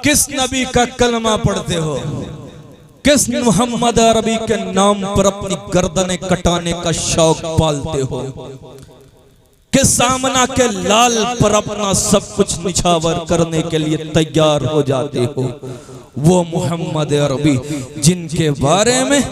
किस नबी का कलमा पढ़ते हो, किस मोहम्मद अरबी के नाम पर अपनी गर्दनें कटाने का शौक पालते हो, किस सामना के लाल पर अपना सब कुछ निछावर करने के लिए तैयार हो जाते हो। वो मोहम्मद अरबी जिनके बारे में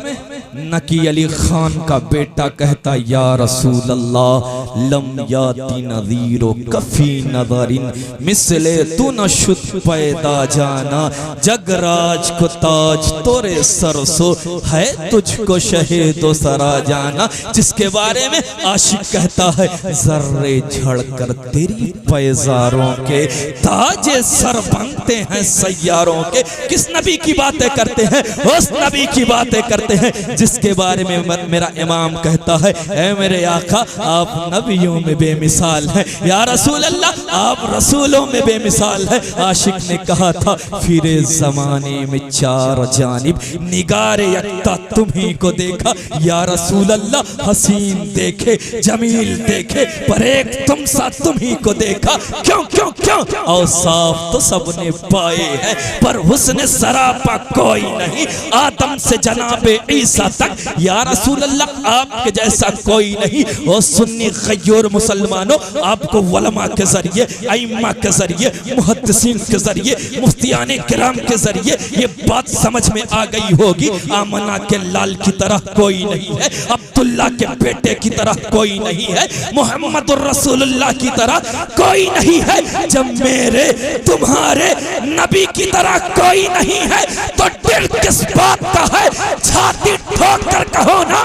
नकी अली खान का बेटा कहता, या रसूल अल्लाह लम याती नज़ीरो कफी नज़रिन मिसले तू न शुद्ध पैदा जाना, जगराज को ताज तोरे सरसो है तुझको शहीदो सरा जाना। जिसके बारे में आशिक कहता है, जर्रे झड़कर तेरी पैजारों के ताजे सर बनते हैं सैयारों के। किस नबी की बातें करते हैं? उस नबी की बातें करते हैं जिसके बारे में मेरा इमाम कहता है, ऐ मेरे आका आप नबियों में बेमिसाल हैं, या रसूल अल्लाह आप रसूलों में बेमिसाल हैं। आशिक ने कहा था, फिरे जमाने में चार जानिब निगारे यक्ता तुम्ही को देखा, या रसूल अल्लाह हसीन देखे जमील देखे पर एक तुम सा तुम्ही को देखा। क्यों क्यों क्यों? और साफ तो सबने पाए हैं पर हुस्न सरापा कोई नहीं, आदम से जनाबे ईसा तक या रसूल अल्लाह आपके जैसा कोई नहीं। और सुन्नी गैर मुसलमानों, आपको वलमा के जरिए, अइम्मा के जरिए, मुहद्दिसीन के जरिए, मुफ्तियाने किराम के जरिए ये बात समझ में आ गई होगी, आमना के लाल की तरह कोई नहीं है, अब्दुल्ला के बेटे की तरह कोई नहीं है, मोहम्मद रसूलुल्लाह की तरह कोई नहीं है। जब मेरे तुम्हारे नबी की तरह कोई नहीं है तो दिल किस बात का है? छाती ठोक कर कहो ना,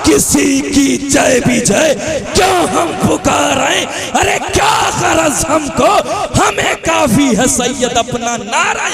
किसी की जय भी जय क्यों हम पुकारें? अरे क्या गरज हमको, हमें काफी है सैयद अपना नारा,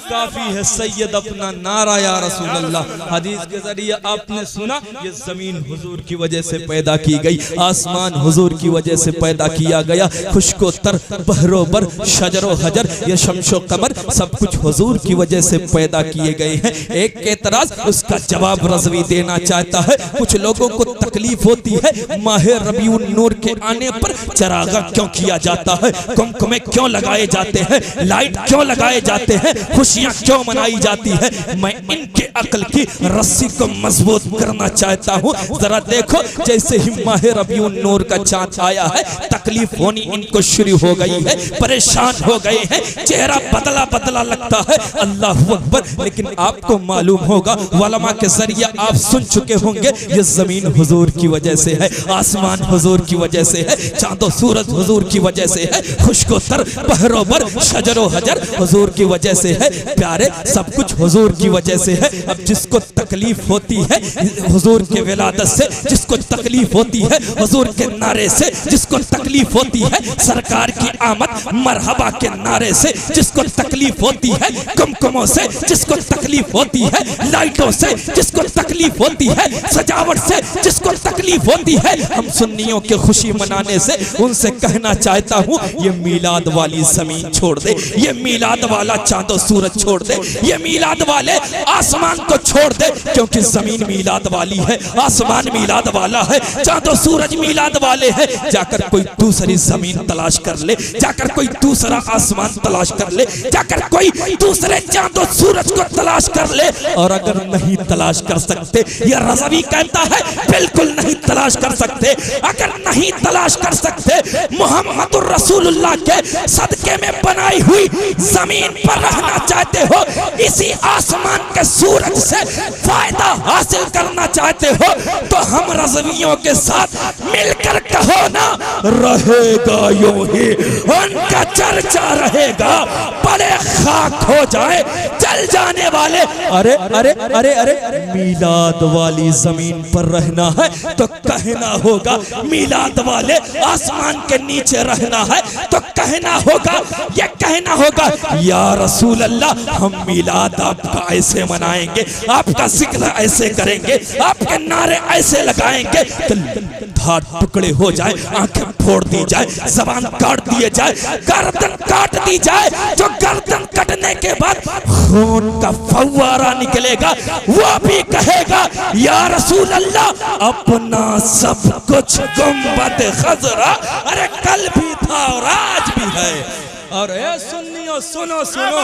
काफी है सैयद अपना नारा या रसूल अल्लाह। हदीस के जरिए आपने सुना, ये जमीन हुजूर की वजह से पैदा की गई, आसमान हुजूर की वजह से पैदा किया गया, खुश्को तर बहरो बर शजरो हजर ये शमशो कमर सब कुछ हुजूर की वजह से पैदा किए गए हैं। एक एतराज उसका जवाब रज़वी देना चाहता है। कुछ लोगों को तकलीफ होती है माह रबीउन नूर के आने पर चरागा क्यों किया जाता है, कुमकुमे क्यों लगाए जाते हैं, लाइट क्यों लगाए जाते हैं, खुशियां क्यों मनाई जाती है। मैं इनके अकल की रस्सी को मजबूत करना चाहता हूँ। जरा देखो, जैसे ही माह रबीउन नूर का चांद आया है तकलीफ होनी इनको शुरू हो गई है, परेशान हो गए हैं, चेहरा बदला बदला लगता है। अल्लाह अकबर। लेकिन आपको मालूम होगा, वलमा के जरिए आप सुन चुके होंगे, ये जमीन हुजूर की वजह से है, आसमान हुजूर की वजह से है, चांदो सूरज हुजूर की वजह से है, खुश्को तर बहरो बर शजरो हजर हुजूर की वजह से है। प्यारे, सब कुछ हुजूर की वजह से है। अब जिसको तकलीफ होती है हुजूर के विलादत से, जिसको तकलीफ होती है हुजूर के नारे से, जिसको तकलीफ होती है सरकार की आमद मरहबा के नारे से, जिसको तकलीफ होती है कुमकुमों से, जिसको तकलीफ होती है लाइटों से, जिसको तकलीफ होती है सजावट से, जिसको तकलीफ होती है हम सुन्नियों के खुशी मनाने से, उनसे कहना चाहता हूँ, ये मीलाद वाली जमीन छोड़ दे, ये मीलाद वाला चांदो सूरज छोड़ दे, ये मीलाद वाले आसमान को छोड़ दे, क्योंकि जमीन मीलाद वाली है, आसमान मीलाद वाला है, चांदो सूरज मीलाद वाले हैं। जाकर कोई दूसरी जमीन तलाश कर ले, जाकर कोई दूसरा आसमान तलाश कर ले, जाकर कोई दूसरे चांदो सूरज को तलाश कर ले। और अगर नहीं तलाश कर सकते, ये रज़वी कहता है बिल्कुल नहीं तलाश कर सकते, अगर नहीं तलाश कर सकते मोहम्मद रसूलुल्लाह के सदके में बनाई हुई जमीन पर रहना चाहते हो, इसी आसमान के सूरज से फायदा हासिल करना चाहते हो, तो हम रज़वियों के साथ मिलकर कहो ना, रहेगा यूं ही उनका चर्चा रहेगा, बड़े खाक हो जाए चल जाने वाले। अरे अरे अरे अरे मीलाद वाली जमीन पर रहना है तो कहना होगा, मीलाद वाले आसमान के नीचे रहना है तो कहना होगा, ये कहना होगा, या रसूल अल्लाह हम मीलाद आपका ऐसे मनाएंगे, आपका जिक्र ऐसे करेंगे, आपके नारे ऐसे लगाएंगे, हाथ टुकड़े हो जाए, आंखें फोड़ दी जाए, जबान काट दिए जाए, गर्दन काट दी जाए, जो गर्दन कटने के बाद खून का फव्वारा निकलेगा, वो भी कहेगा या रसूल अल्लाह अपना सब कुछ गुंबद खजरा, अरे कल भी था और आज भी है। और ए सुन्नियों सुनो सुनो,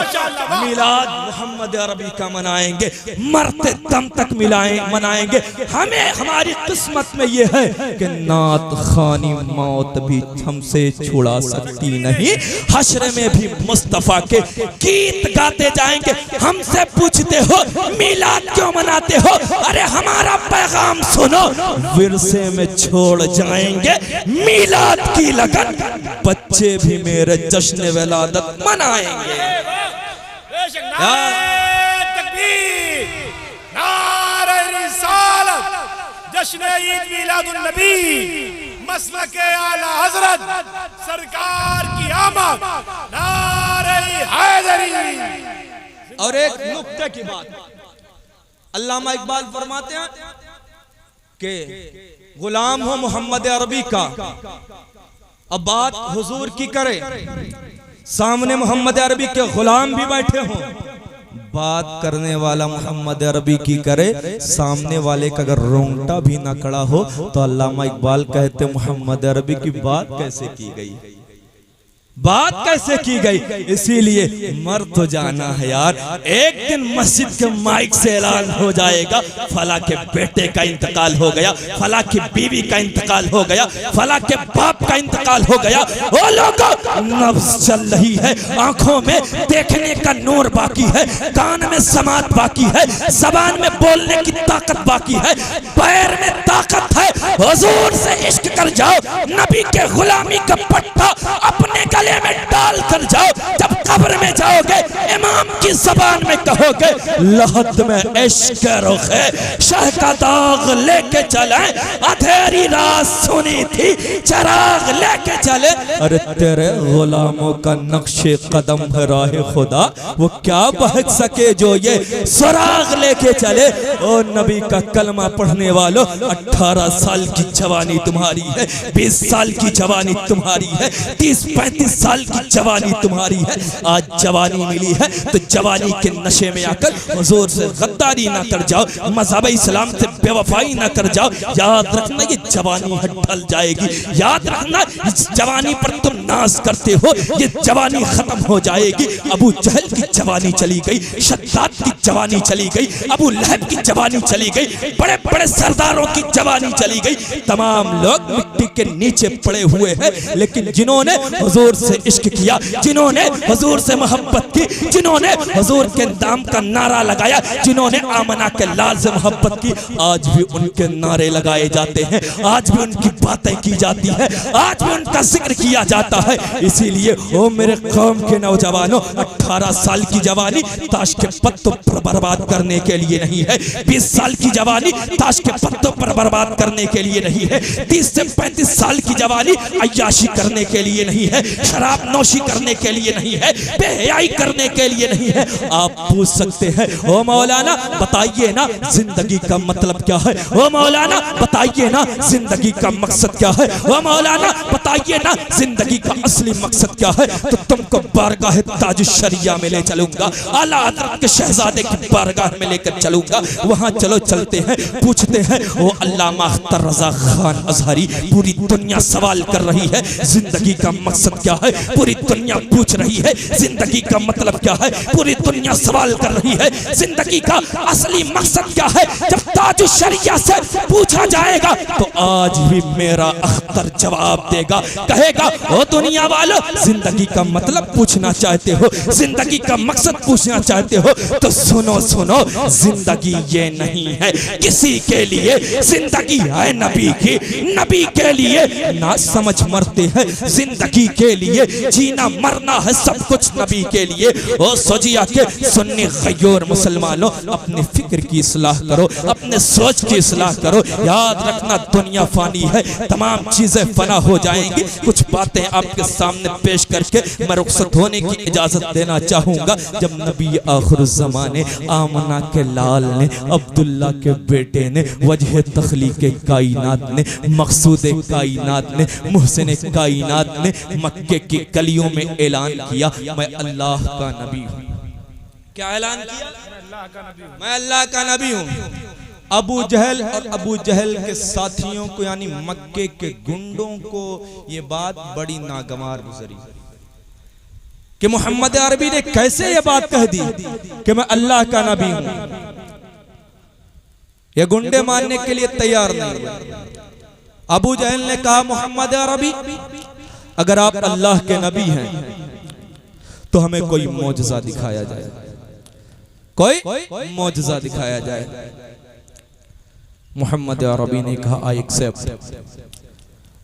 मिलाद मोहम्मद अरबी का मनाएंगे, मरते दम तक मनाएंगे। हमें हमारी किस्मत में ये है कि नात खानी मौत भी हमसे छुड़ा सकती नहीं। हश्र में भी मुस्तफा के गीत गाते जाएंगे। हमसे पूछते हो मिलाद क्यों मनाते हो? अरे हमारा पैगाम सुनो, विरसे में छोड़ जाएंगे मिलाद की लगन, बच्चे भी मेरे जश्न विलादत मनाएंगे। जश्न ईद मिलादुन नबी, मसलके आला हजरत सरकार की आमद, नारे हैदरी। और एक नुक्ते की बात अल्लामा इकबाल फरमाते हैं कि गुलाम हो मोहम्मद अरबी का, अब बात हुजूर की करे, सामने मोहम्मद अरबी के गुलाम भी बैठे हों, बात करने वाला मोहम्मद अरबी की करे, सामने वाले का अगर रोंगटा भी ना खड़ा हो तो अल्लामा इकबाल कहते मोहम्मद अरबी की बात कैसे की गई, बात कैसे की गई। इसीलिए मर तो जाना है यार, एक दिन मस्जिद के माइक से ऐलान हो जाएगा फला के बेटे का इंतकाल हो गया, फला की बीवी का इंतकाल हो गया, फला के बाप का इंतकाल हो गया। ओ लोगों, नब्ज चल रही है, आंखों में देखने का नूर बाकी है, कान में समात बाकी है, जबान में बोलने की ताकत बाकी है, पैर में ताकत है। हुजूर से इश्क कर जाओ, नबी के गुलामी का पट्टा अपने गले में डाल कर जाओ। जब कब्र में जाओगे इमाम की जबान में कहोगे लहद में इश्क रुख है, शह का दाग लेके चले, अंधेरी रात सुनी थी चराग लेके चले। अरे तेरे गुलामों का नक्शे कदम है राह खुदा, वो क्या बहक सके जो ये सुराग लेके चले। ओ नबी का कलमा पढ़ने वालों, 18 साल की जवानी तुम्हारी है, 20 साल की जवानी तुम्हारी है, 30-35 साल की जवानी तुम्हारी है। आज जवानी मिली है तो जवानी के नशे में आकर हुजूर से गद्दारी ना कर जाओ, मज़हब इस्लाम से बेवफाई ना कर जाओ। याद रखना ये जवानी ढल जाएगी, याद रखना इस जवानी पर तुम नाज करते हो, ये जवानी खत्म हो जाएगी। अबू जहल की जवानी चली गई, शद्दाद की जवानी चली गई, अबू लहब की जवानी चली गई, बड़े बड़े सरदारों की जवानी चली गई। तमाम लोग मिट्टी के नीचे पड़े हुए हैं, लेकिन जिन्होंने हुजूर से इश्क किया, जिन्होंने हुजूर से मोहब्बत की, जिन्होंने हुजूर के नाम का नारा लगाया, जिन्होंने आमना के लाल से मोहब्बत की, आज भी उनके नारे लगाए जाते हैं, आज भी उनकी बातें की जाती है, आज भी उनका जिक्र किया जाता है। इसीलिए ओ मेरे कौम के नौजवानों, 18 साल की जवानी ताश के पत्तों पर बर्बाद करने के लिए नहीं है, 20 साल की जवानी ताश के पत्तों पर बर्बाद करने के लिए नहीं है, 30 से 35 साल की जवानी अय्याशी करने के लिए नहीं है, शराब नौशी करने के लिए नहीं है, बेहयाई करने के लिए नहीं है। आप पूछ सकते हैं ओ मौलाना बताइए ना जिंदगी का मतलब क्या है, ओ मौलाना बताइए ना जिंदगी का मकसद क्या है, ओ मौलाना बताइए ना जिंदगी का असली मकसद क्या है। तो तुमको बारगाह ताज शरिया में ले चलूंगा, आला हज़रत के शहजादे की बारगाह में लेकर चलूंगा। वहां चलो चलते हैं, पूछते हैं ओ अल्लामा अख्तर रजा खान अजहरी, पूरी दुनिया सवाल कर रही है जिंदगी का मकसद क्या है, पूरी दुनिया पूछ रही है जिंदगी का मतलब क्या है, पूरी दुनिया सवाल कर रही है जिंदगी का असली मकसद क्या है। जब ताज शरिया से पूछा जाएगा तो आज भी मेरा अख्तर जवाब देगा, कहेगा ओ दुनिया वालों, जिंदगी का मतलब पूछना चाहते हो, जिंदगी का मकसद पूछना चाहते हो तो सुनो सुनो, जिंदगी ये नहीं है किसी के लिए, जिंदगी है नबी की, नबी के लिए ना समझ मरते हैं, जिंदगी के लिए जीना मरना है सब कुछ नबी के लिए। ओ सोजिया के सुन्नी गयोर मुसलमानों, अपने फिक्र की इस्लाह करो, अपने सोच की इस्लाह करो। याद रखना दुनिया फानी है, तमाम चीजें फना हो जाएंगी। कुछ बातें आपके सामने पेश करके मैं रुखसत होने की इजाजत देना चाहूंगा। जब नबी आखिर ज़माने आमना के लाल ने, अब्दुल्ला के बेटे ने, वजह तखलीक कायनात ने, मकसूद कायनात ने, मुहसिन कायनात ने मक्के की गलियों में ऐलान किया मैं अल्लाह का नबी हूँ। क्या ऐलान किया? मैं अल्लाह का नबी हूँ। अबू जहल और अबू जहल के साथियों को यानी मक्के के गुंडों को ये बात बड़ी नागवार गुजरी। कि मोहम्मद अरबी ने कैसे ये बात कह दी कि मैं अल्लाह का नबी हूं। ये गुंडे मानने के लिए तैयार नहीं। अबू जहल ने कहा मोहम्मद अरबी अगर आप अल्लाह के नबी हैं तो हमें कोई मौजज़ा दिखाया जाए, कोई मौजज़ा दिखाया जाए। मोहम्मद अरबी ने कहा आई एक्सेप्ट,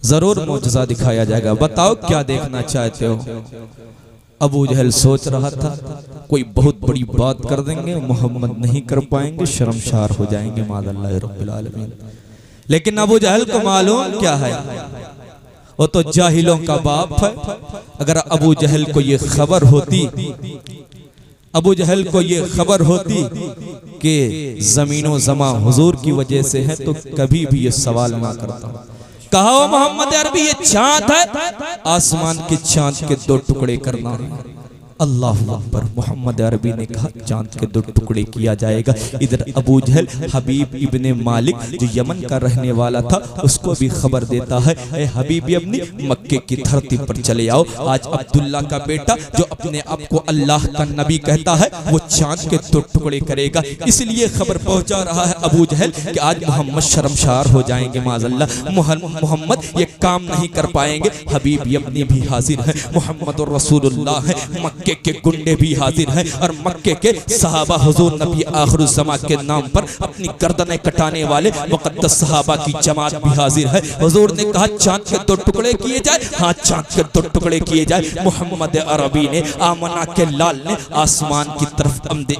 जरूर मौजज़ा दिखाया जाएगा, बताओ क्या देखना चाहते हो। अबू जहल सोच रहा था कोई बहुत बड़ी बात कर देंगे, मोहम्मद नहीं कर पाएंगे, शर्मसार हो जाएंगे मादअल्लाह रब्बिल आलमीन। लेकिन अबू जहल को मालूम क्या है, वो तो जाहिलों का बाप है। अगर अबू जहल को ये खबर होती, अबू जहल को ये खबर होती कि जमीनो जमा हुजूर की वजह से है तो कभी भी ये सवाल ना करता। कहा मोहम्मद अरबी ये चांद है, आसमान के चांद के 2 टुकड़े करना है। अल्लाह अकबर। मोहम्मद अरबी ने कहा चांद के 2 टुकड़े किया जाएगा। इधर अबू जहल हबीब इब्ने मालिक जो यमन का रहने वाला था उसको भी खबर देता है, ए हबीब इब्ने मक्के की धरती पर चले आओ, आज अब्दुल्ला का बेटा जो अपने आप को अल्लाह का नबी कहता है वो चांद के 2 टुकड़े करेगा। इसलिए खबर पहुंचा रहा है अबू जहल कि आज मोहम्मद शर्मसार हो जाएंगे माज़अल्लाह, मोहम्मद ये काम नहीं कर पाएंगे। हबीब इब्ने भी हाजिर है, मोहम्मद रसूलुल्लाह है, मक्के के गुंडे भी हाजिर हैं और मक्के के सहाबा हुजूर नबी आखिरुज़्ज़मा के नाम पर अपनी गर्दनें कटाने वाले मुक़द्दस सहाबा की जमात भी हाजिर है। हुजूर ने कहा चांद के 2 टुकड़े किए जाए, हाँ चांद के 2 टुकड़े किए जाए। मोहम्मद अरबी ने आमना के लाल ने आसमान की तरफ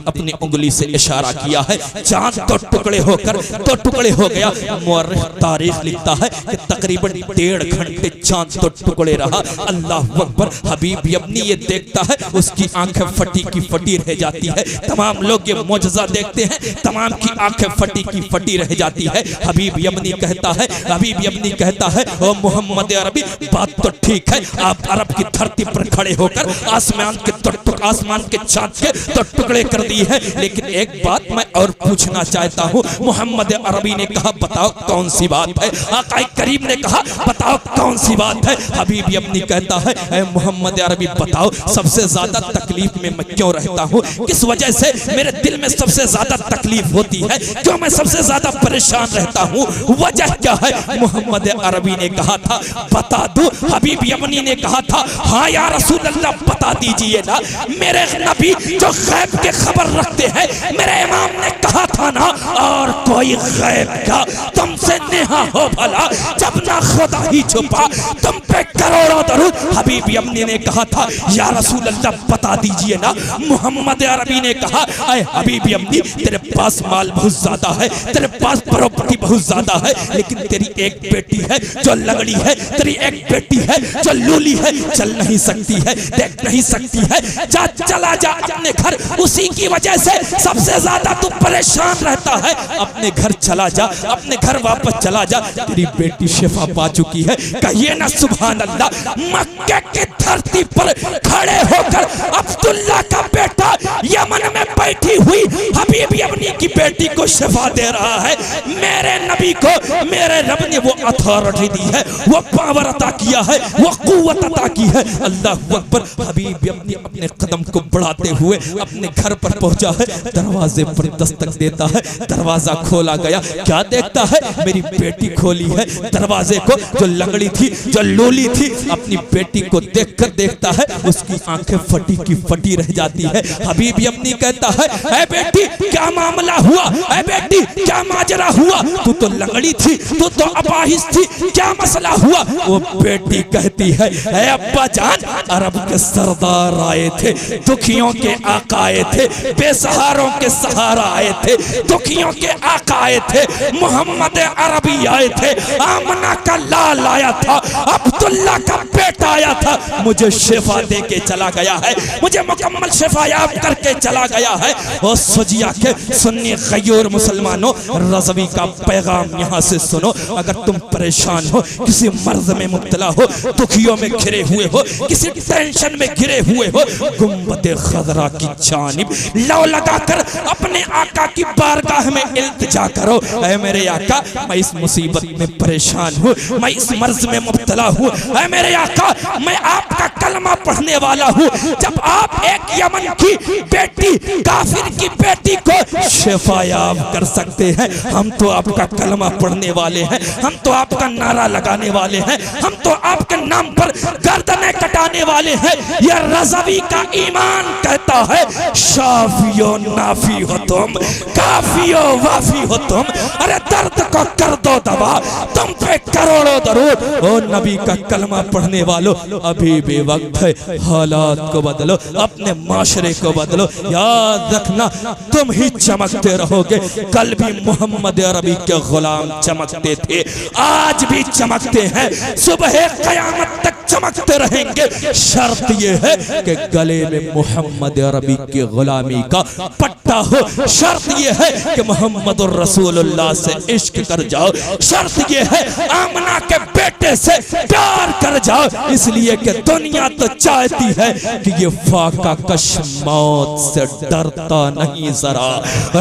अपनी उंगली से इशारा किया है, चांद 2 टुकड़े होकर 2 टुकड़े हो गया। मुअर्रिख तारीख लिखता है कि तकरीबन 1.5 घंटे चांद 2 टुकड़े रहा। अल्लाह अकबर। हबीब इब्ने ये देखता है, उसकी आंखें फटी की फटी रह जाती है। तमाम लोग ये मौजज़ा देखते हैं, तमाम की आंखें फटी की फटी रह जाती है। हबीब इब्ने कहता है, हबीब इब्ने कहता है ओ मोहम्मद अरबी बात तो ठीक है, आप अरब की धरती पर खड़े होकर आसमान के चांद के 2 टुकड़े कर दिए हैं, लेकिन एक बात मैं और पूछना चाहता हूँ। मोहम्मद अरबी ने कहा बताओ कौन सी बात है। आक़ाए करीम ने कहा बताओ कौन सी बात है। हबीब इब्ने कहता है ए मोहम्मद अरबी बताओ सबसे ज्यादा तकलीफ में मैं क्यों रहता हूँ, किस वजह से मेरे दिल में सबसे ज्यादा तकलीफ होती है, क्यों मैं सबसे ज्यादा परेशान रहता हूँ, वजह क्या है। मोहम्मद अरबी ने कहा था बता दूं। हबीब इब्ने ने कहा था हाँ या रसूल अल्लाह बता दीजिए ना, मेरे नबी जो गैब के खबर रखते हैं, मेरे इमाम ने कहा था ना और कोई गैब का तुमसे नेहा हो भला, जब ना खुदा ही छुपा तुम पे करोड़ों दरूद। हबीब इब्ने ने कहा था या रसूल अल्लाह बता दीजिए ना। मोहम्मद अरबी ने कहा अरे हबीब इब्ने तेरे पास माल बहुत ज्यादा है, तेरे पास प्रॉपर्टी बहुत ज्यादा है, लेकिन तेरी एक बेटी है जो लगड़ी है, तेरी एक बेटी है जो लूली है, चल नहीं सकती है, देख नहीं सकती है, जा चला जा अपने घर, उसी की वजह से सबसे ज्यादा तू परेशान रहता है, अपने घर चला जा, अपने घर वापस चला जा, तेरी बेटी शिफा पा चुकी है। कहिए ना सुभान अल्लाह। मक्के की धरती पर खड़े होकर अब्दुल्ला का बेटा यमन में बैठी हुई हबीब इब्ने की बेटी को शिफा दे रहा है। मेरे नबी को मेरे रब ने वो अथॉरिटी दी है, वो पावर अता किया है, वो कुव्वत अता की है। अल्लाह अकबर। हबीब इब्ने अपने कदम को बढ़ाते हुए अपने घर पर पहुंचा है, दरवाजे पर दस्तक देता है, दरवाजा खोला गया। क्या देखता है, मेरी बेटी खोली है दरवाजे को, जो लगड़ी थी जो लोली थी, अपनी बेटी को देखकर देखता है, उसकी आंखें फटी की फटी रह जाती है। हबीब इब्ने कहता है ऐ बेटी क्या मामला हुआ, ऐ बेटी क्या माजरा हुआ, तू तो लगड़ी थी, तू तो अपाहिज थी, क्या मसला हुआ। वो बेटी कहती है ऐ अब्बा जान, अरब के सरदार आए थे, दुखियों के आका आए थे, बेसहारों के सहारा आए थे, दुखियों के आका आए थे, मोहम्मद अरबी आए थे, आमना का लाल आया था, अब्दुल्ला का बेटा आया था, मुझे शिफा दे के चला गया है, मुझे मुकम्मल शिफा याब करके चला गया है। और सुजिया के सुन्नी गयूर मुसलमानों, रज़वी का पैगाम यहाँ से सुनो। अगर तुम परेशान हो, किसी मर्ज में मुब्तला हो, दुखियों में घिरे हुए हो, किसी टेंशन में घिरे हुए हो, गुंबद खज़रा की जानिब लौ लगाकर अपने आका की बारगाह में इल्तिजा करो। ऐ मेरे आका मैं इस मुसीबत में परेशान हूँ, मैं इस मर्ज में मुब्तला हूँ, ऐ मेरे आका मैं आपका कलमा पढ़ने वाला हूँ, जब आप एक यमन की बेटी काफिर की बेटी को शिफायाब कर सकते हैं, हम तो आपका कलमा पढ़ने वाले हैं, हम तो आपका नारा लगाने वाले हैं, हम तो आपके नाम पर गर्दनें कटाने वाले हैं। यह रज़वी का ईमान कहता है शाफियो नाफी हो तुम, काफियो वाफी हो तुम। अरे दर्द को कर दो दवा, तुम पे करोड़ों दरूद। ओ नबी का कलमा पढ़ने वालों, अभी भी वक्त है, हालात को बदलो, अपने माशरे को बदलो। याद रखना तुम ही चमकते रहोगे। कल भी मोहम्मद अरबी के गुलाम चमकते थे, आज भी चमकते हैं, सुबह क़यामत तक चमकते रहेंगे। शर्त ये है कि गले में मोहम्मद अरबी की गुलामी का पट्टा हो। शर्त ये है कि मोहम्मद रसूलुल्लाह से इश्क कर जाओ। शर्त ये है आमना के बेटे से प्यार कर जाओ। इसलिए कि दुनिया तो चाहती है कि ये फाका कश मौत से डरता नहीं जरा,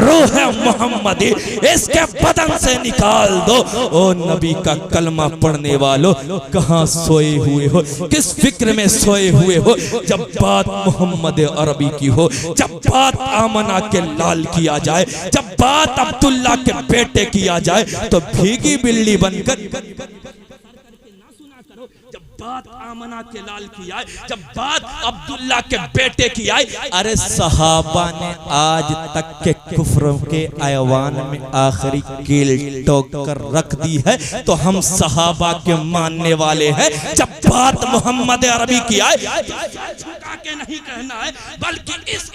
रूह मोहम्मदी इसके बदन से निकाल दो। ओ नबी का कलमा पढ़ने वालों, कहाँ सोए हुए हो, किस फिक्र में सोए हुए हो? जब बात मोहम्मद अरबी की हो, जब बात आमना के लाल की आ जाए, जब बात अब्दुल्ला के बेटे की आ जाए, तो भीगी बिल्ली बनकर बात आमना के लाल की आए, जब बात अब्दुल्ला के बेटे की आए। अरे सहाबा ने आज तक के कुफ्र के ऐवान में आखिरी कील ठोक कर रख दी है, तो हम सहाबा के मानने वाले हैं। जब बात मोहम्मद अरबी की आए, झुका के नहीं कहना है, बल्कि इस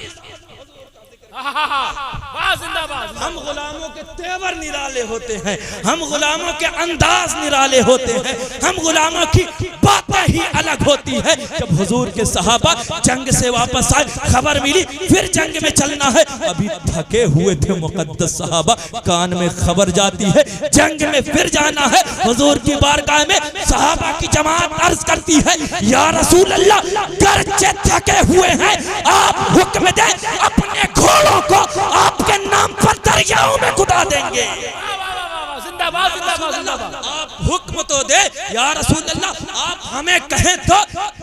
हम गुलामों के तेवर निराले होते हैं, हम गुलामों के अंदाज निराले होते हैं, हम गुलामों की बातें ही अलग होती है। जब हुजूर के सहाबा जंग से वापस आए, खबर मिली फिर जंग में चलना है, अभी थके हुए थे मुकद्दस सहाबा, कान में खबर जाती है जंग में फिर जाना है। हुजूर की बारगाह में सहाबा की जमात अर्ज करती है, या रसूल अल्लाह, गर्चे थके हुए हैं, आप हुक्म दें, अपने घोड़ों को आपके नाम पर दरियाओं में कुदा देंगे। आप हुक्म तो दे या रसूल अल्लाह, आप हमें कहें तो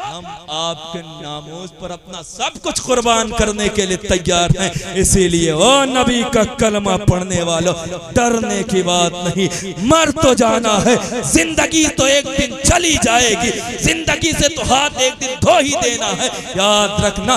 हम आपके नामोज पर अपना सब कुछ कुर्बान करने के लिए तैयार हैं। इसीलिए ओ नबी का कलमा पढ़ने वालों, डरने की बात नहीं, मर तो जाना है, जिंदगी तो एक दिन चली जाएगी, जिंदगी से तो हाथ एक दिन धो ही देना है। याद रखना,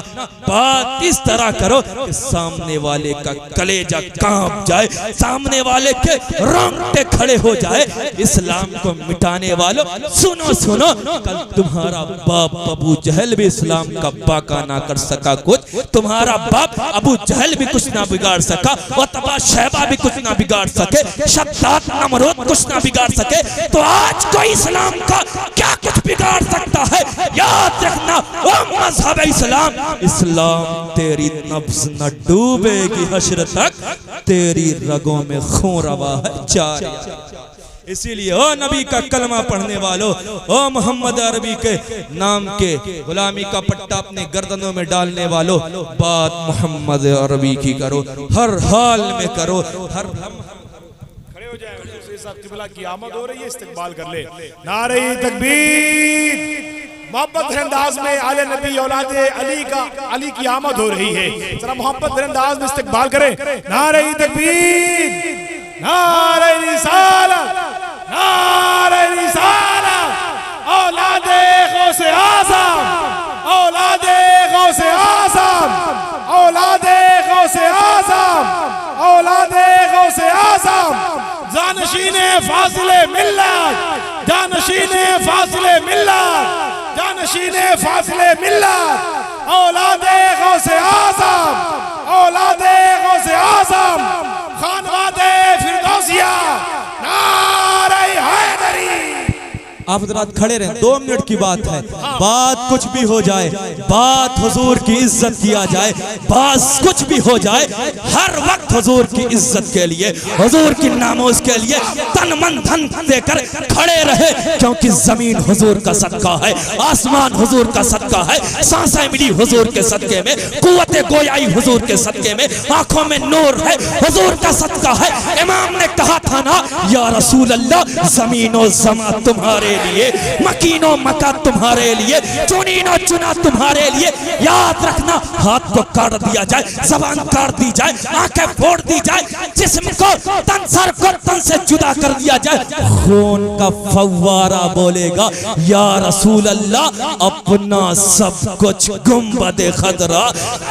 बात इस तरह करो कि सामने वाले का कलेजा कांप जाए, सामने वाले के रोंगटे खड़े हो जाए। इस्लाम को मिटाने वालों सुनो सुनो, कल तुम्हारा बाप अबू जहल भी इस्लाम का बाका ना कर सका कुछ, तुम्हारा बाप अबू जहल भी कुछ ना बिगाड़ सका, उतबा शैबा भी कुछ ना बिगाड़ सके, शद्दाद नमरूद कुछ ना बिगाड़ सके, तो आज कोई इस्लाम का क्या कुछ बिगाड़ सकता है? याद रखना, ओ मज़हब इस्लाम, इस्लाम तेरी नब्ज़ न डूबेगी हश्र तक, तेरी रगों में खून रवा है जारी। इसीलिए ओ नबी का कलमा पढ़ने वालों, ओ मोहम्मद अरबी के नाम के गुलामी का पट्टा अपने गर्दनों में डालने वालों, बात मोहम्मद अरबी की करो, हर हाल में करो। हर खड़े हो जाए, किबला की आमद हो रही है, इस्तकबाल कर ले। नारे तकबीर, मोहब्बत भरे अंदाज में आले नबी औलादे अली की आमद हो रही है। जरा मोहब्बत भरे अंदाज में इस्तकबाल करें। नारे तकबीर, नारे रिसालत, नारे रिसालत, औलादे गौसे आज़म, औलादे गौसे आज़म, औलादे गौसे आज़म, औलादे गौसे आज़म, जानशीने फासिले मिल्लत, जानशीने फासिले मिल्लत, जानशीने फासिले मिल्लत, औलादे गौसे आज़म, औलादे गौसे आज़म, खानवादे फिरदौसिया, नारे हैदरी। आप हज़रात खड़े रहें, 2 मिनट की बात है। बात कुछ भी हो जाए, बात हुजूर की इज्जत किया जाए, बात कुछ भी हो जाए, हर वक्त हुजूर की इज्जत के लिए, हुजूर की नामोज के लिए तन मन धन देकर खड़े रहे, क्योंकि जमीन हुजूर का सदका है, आसमान हुजूर का सदका है, सांसें मिली हुजूर के सदके में, कुव्वते गोयाई हुजूर के सदके में, आंखों में नूर है, हुजूर का सदका है। इमाम ने कहा था ना, या रसूल अल्लाह, जमीन और ज़मा तुम्हारे लिए, मकीनो मका तुम्हारे लिए, चुनीनो चुना तुम्हारे लिए। याद रखना, हाथ को काट दिया जाए, जबान काट दी जाए, आंखें फोड़ दी जाए, जिस्म को तन, सर को तन से जुदा कर दिया जाए, खून का फव्वारा बोलेगा या रसूल अल्लाह, अपना सब कुछ गुंबद खदरा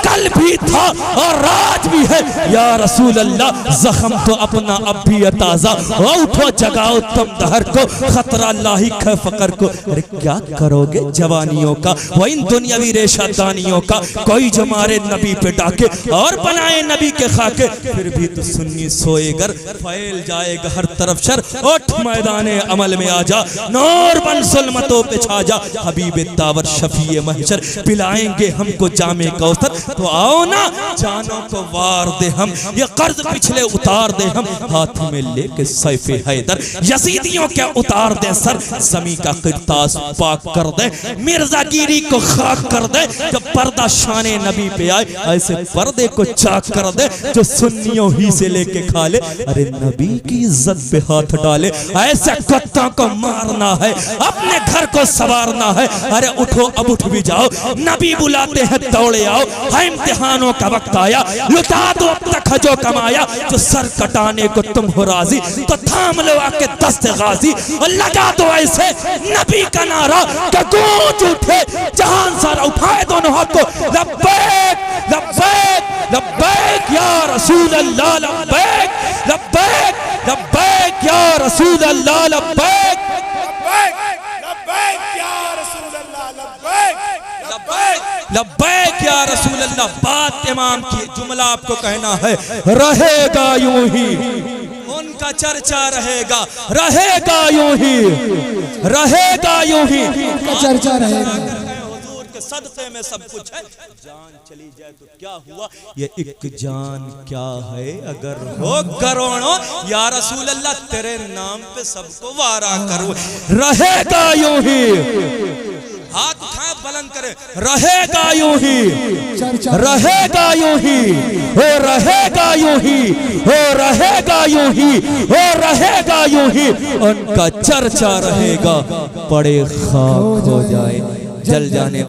कल भी था और आज भी है या रसूल अल्लाह, जख्म तो अपना अब भी है ताजा, उठो जगाओ तुम दहर को, खतरा लाहिक है फकर को। अरे क्या करोगे जवानियों का, वो इन दुनियावी रेशादानियों का, कोई जो मारे नबी पे डाके और बनाए नबी के खाके, फिर भी तो सुन्नी सोएगर, फैल जाएगा हर तरफ शर। उठ मैदाने अमल में आ जा, नूर बन सुल्मतों पे छा जा, हबीब तावर शफीए महशर, पिलाएंगे हमको जामे कौसर। तो आओ ना जानों को वार दे हम, ये कर्ज पिछले उतार दे हम, हाथ में लेके सैफे हैदर यजीदियों के उतार दे सर, जमी का किरतास पाक कर दे, मिर्जागिरी को खाक कर दे। जब पर्दा शाने नबी पे आए, ऐसे पर्दे को चाक कर दे जो सुन्नियों ही से लेके खा ले। अरे नबी की इज्जत पे हाथ डाले, ऐसे कुत्तों को मारना है, अपने घर को संवारना है। अरे उठो अब उठ भी जाओ, नबी बुलाते हैं दौड़े आओ, है इम्तिहानों का वक्त आया, लुटा दो अब तक जो कमाया। जो सर कटाने को तुम हो राजी, तो थाम लो आके दस्ते गाजी, और लगा दो ऐसे नबी का नारा कि गूंज उठे जहान सारा। उठाए दोनों हाथ को, लब्बैक लब्बैक लब्बैक या रसूल अल्लाह, लब्बैक लब्बैक लब्बैक या रसूल अल्लाह, लब्बैक लब्बैक या रसूल अल्लाह, लब्बैक लब्बैक लब्बैक या रसूल अल्लाह। बात इमाम की, जुमला आपको कहना है, रहेगा यूं ही उनका चर्चा, रहेगा रहेगा यूं ही, रहेगा यूं ही चर्चा रहेगा। हुजूर के सदक़े में सब कुछ है। जान चली जाए तो क्या हुआ, ये एक जान क्या है अगर हो करोड़ों, या रसूल अल्लाह तेरे नाम पे सबको वारा करूं। रहेगा यूं ही, हाथ उठाए बुलंद करे, रहेगा यूं ही, रहेगा यूं ही, हो रहेगा यूं ही, हो रहेगा यूं ही, हो रहेगा यूं ही। उनका चर्चा रहेगा, पड़े खाक हो जाए, जल जाने